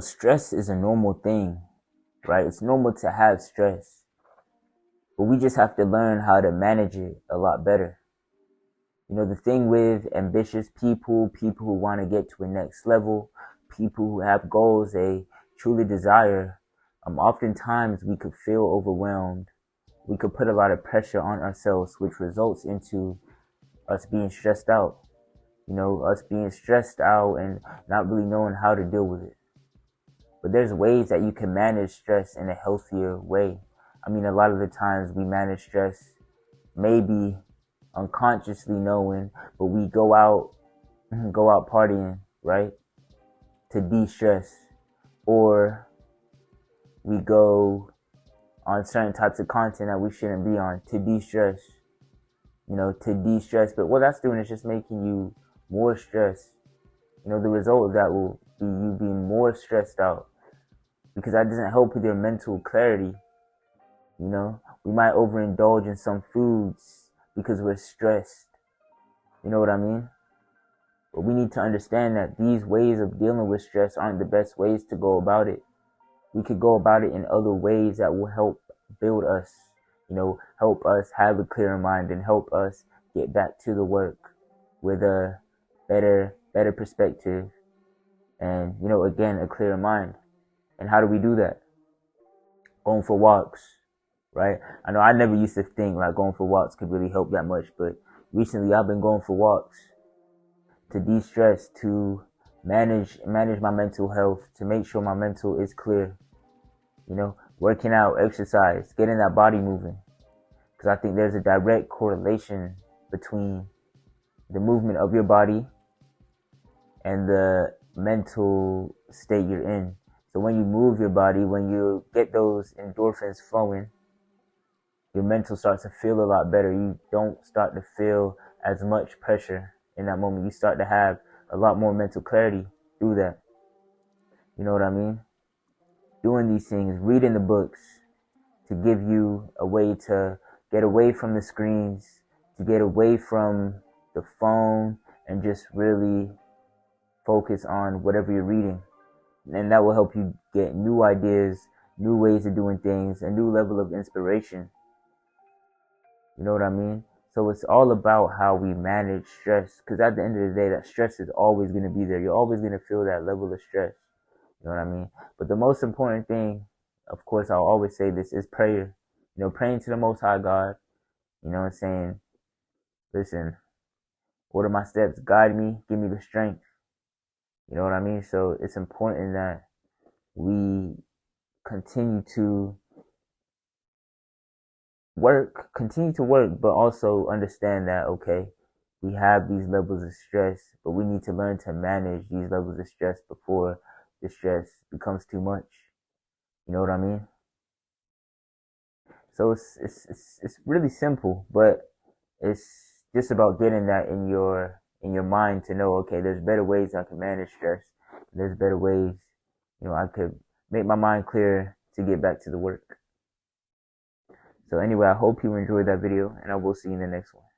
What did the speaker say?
Stress is a normal thing, right? It's normal to have stress, but we just have to learn how to manage it a lot better. The thing with ambitious people who want to get to a next level, people who have goals they truly desire, oftentimes we could feel overwhelmed. We could put a lot of pressure on ourselves, which results into us being stressed out. Us being stressed out and not really knowing how to deal with it. But there's ways that you can manage stress in a healthier way. A lot of the times we manage stress maybe unconsciously knowing, but we go out partying, right? To de-stress. Or we go on certain types of content that we shouldn't be on to de-stress. To de-stress. But what that's doing is just making you more stressed. The result of that will be you being more stressed out, because that doesn't help with your mental clarity. We might overindulge in some foods because we're stressed. You know what I mean? But we need to understand that these ways of dealing with stress aren't the best ways to go about it. We could go about it in other ways that will help build us, help us have a clearer mind and help us get back to the work with a better perspective and, again, a clearer mind. And how do we do that? Going for walks, right? I know I never used to think like going for walks could really help that much, but recently I've been going for walks to de-stress, to manage my mental health, to make sure my mental is clear. Working out, exercise, getting that body moving. Because I think there's a direct correlation between the movement of your body and the mental state you're in. So when you move your body, when you get those endorphins flowing, your mental starts to feel a lot better. You don't start to feel as much pressure in that moment. You start to have a lot more mental clarity through that. You know what I mean? Doing these things, reading the books to give you a way to get away from the screens, to get away from the phone and just really focus on whatever you're reading. And that will help you get new ideas, new ways of doing things, a new level of inspiration. You know what I mean? So it's all about how we manage stress, because at the end of the day, that stress is always going to be there. You're always going to feel that level of stress. You know what I mean? But the most important thing, of course, I'll always say this, is prayer. Praying to the Most High God, and saying, listen, order my steps, guide me, give me the strength. You know what I mean? So it's important that we continue to work, but also understand that, okay, we have these levels of stress, but we need to learn to manage these levels of stress before the stress becomes too much. You know what I mean? So it's really simple, but it's just about getting that in your mind to know, okay, there's better ways I can manage stress. There's better ways, I could make my mind clear to get back to the work. So anyway, I hope you enjoyed that video, and I will see you in the next one.